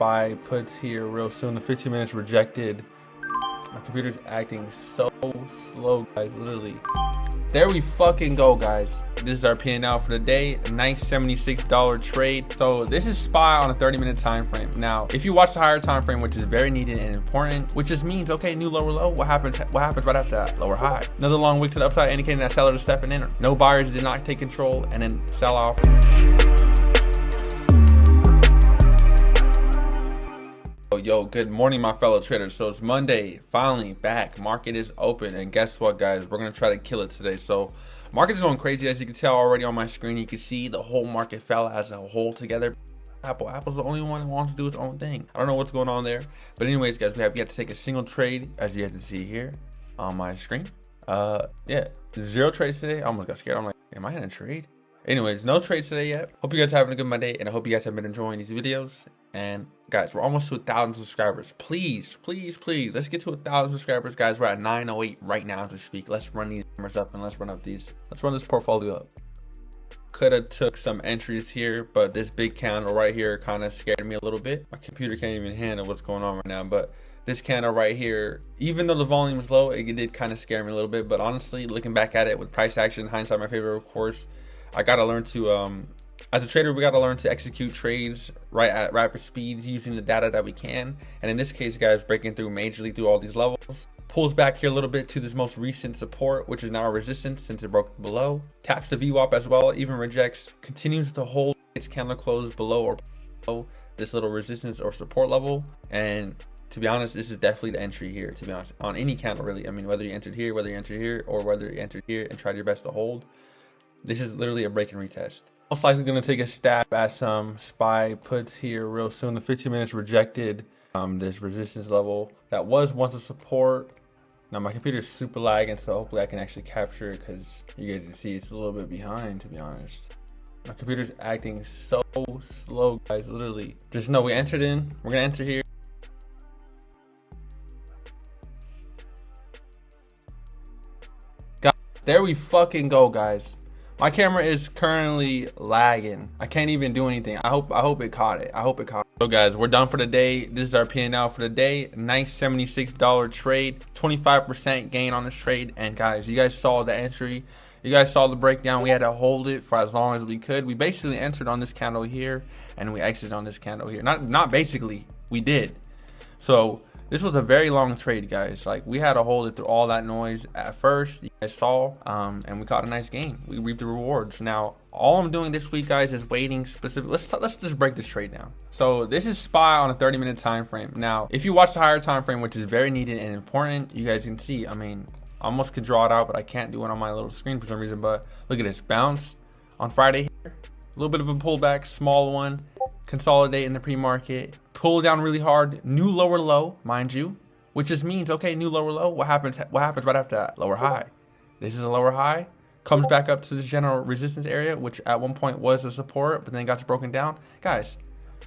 buy puts here real soon. The 15 minutes rejected. My computer's acting so slow, guys, literally. There we fucking go, guys. This is our P&L for the day. A nice $76 trade. So this is SPY on a 30-minute time frame. Now, if you watch the higher time frame, which is very needed and important, which just means, okay, new lower low. What happens right after that? Lower high. Another long wick to the upside, indicating that sellers are stepping in. No buyers did not take control, and then sell off. Yo, good morning, my fellow traders. So it's Monday, finally back. Market is open, and guess what, guys? We're gonna try to kill it today. So market is going crazy, as you can tell already on my screen. You can see the whole market fell as a whole together. Apple's the only one that wants to do its own thing. I don't know what's going on there, but anyways, guys, we have yet to take a single trade, as you have to see here on my screen. Yeah, 0 trades today. I almost got scared. I'm like, am I in a trade? Anyways, no trades today yet. Hope you guys are having a good Monday, and I hope you guys have been enjoying these videos. And guys, we're almost to 1,000 subscribers. Please, please, please, let's get to 1,000 subscribers, guys. We're at 908 right now as we speak. Let's run these numbers up, and let's run this portfolio up. Could have took some entries here, but this big candle right here kind of scared me a little bit. My computer can't even handle what's going on right now, but this candle right here, even though the volume is low, it did kind of scare me a little bit. But honestly, looking back at it with price action, hindsight my favorite, of course, I gotta learn to as a trader, we gotta learn to execute trades right at rapid speeds using the data that we can. And in this case, guys, breaking through majorly through all these levels, pulls back here a little bit to this most recent support, which is now a resistance since it broke below, taps the VWAP as well, even rejects, continues to hold its candle close below or below this little resistance or support level. And to be honest, this is definitely the entry here, to be honest, on any candle really. I mean, whether you entered here, whether you entered here, or whether you entered here and tried your best to hold, this is literally a break and retest. Most likely going to take a stab at some SPY puts here real soon. The 15 minutes rejected this resistance level that was once a support. Now my computer is super lagging, so hopefully I can actually capture it, because you guys can see it's a little bit behind, to be honest. My computer's acting so slow, guys, literally. Just know we entered in. We're going to enter here. There we fucking go, guys. My camera is currently lagging. I can't even do anything. I hope it caught it. So guys, we're done for the day. This is our P&L for the day. Nice $76 trade, 25% gain on this trade. And guys, you guys saw the entry. You guys saw the breakdown. We had to hold it for as long as we could. We basically entered on this candle here, and we exited on this candle here. Not basically, we did. So this was a very long trade, guys. Like, we had to hold it through all that noise at first. You guys saw, and we caught a nice gain. We reaped the rewards. Now, all I'm doing this week, guys, is waiting specifically. Let's just break this trade down. So this is SPY on a 30-minute time frame. Now, if you watch the higher time frame, which is very needed and important, you guys can see. I mean, I almost could draw it out, but I can't do it on my little screen for some reason. But look at this bounce on Friday here. A little bit of a pullback, small one. Consolidate in the pre-market, pull down really hard, new lower low, mind you, which just means, okay, new lower low. What happens right after that? Lower high. This is a lower high, comes back up to this general resistance area, which at one point was a support, but then got broken down. Guys,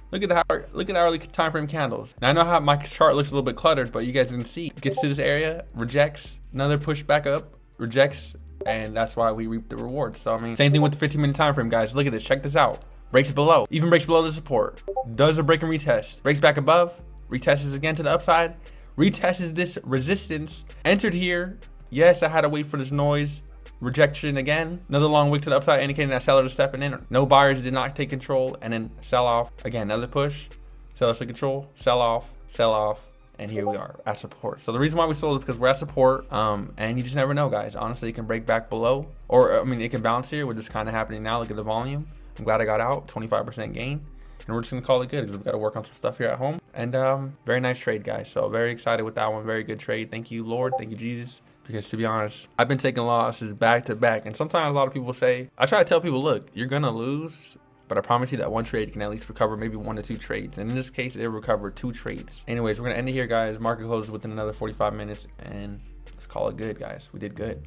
look at the hourly time frame candles. Now I know how my chart looks a little bit cluttered, but you guys can see, gets to this area, rejects, another push back up, rejects, and that's why we reap the rewards. So I mean, same thing with the 15-minute time frame, guys. Look at this, check this out. Breaks below, even breaks below the support, does a break and retest, breaks back above, retests again to the upside, retests this resistance, entered here. Yes, I had to wait for this noise, rejection again, another long wick to the upside, indicating that sellers are stepping in. No buyers did not take control, and then sell off again, another push, sellers take control, sell off, and here we are at support. So the reason why we sold is because we're at support, and you just never know, guys. Honestly, it can break back below, or I mean, it can bounce here, which is kind of happening now. Look at the volume. I'm glad I got out, 25% gain, and we're just gonna call it good because we've got to work on some stuff here at home. And very nice trade, guys. So very excited with that one. Very good trade. Thank you, Lord. Thank you, Jesus. Because to be honest, I've been taking losses back to back, and sometimes a lot of people say, I try to tell people, look, you're gonna lose, but I promise you that one trade can at least recover maybe 1 to 2 trades. And in this case, it recovered 2 trades. Anyways, we're gonna end it here, guys. Market closes within another 45 minutes, and let's call it good, guys. We did good.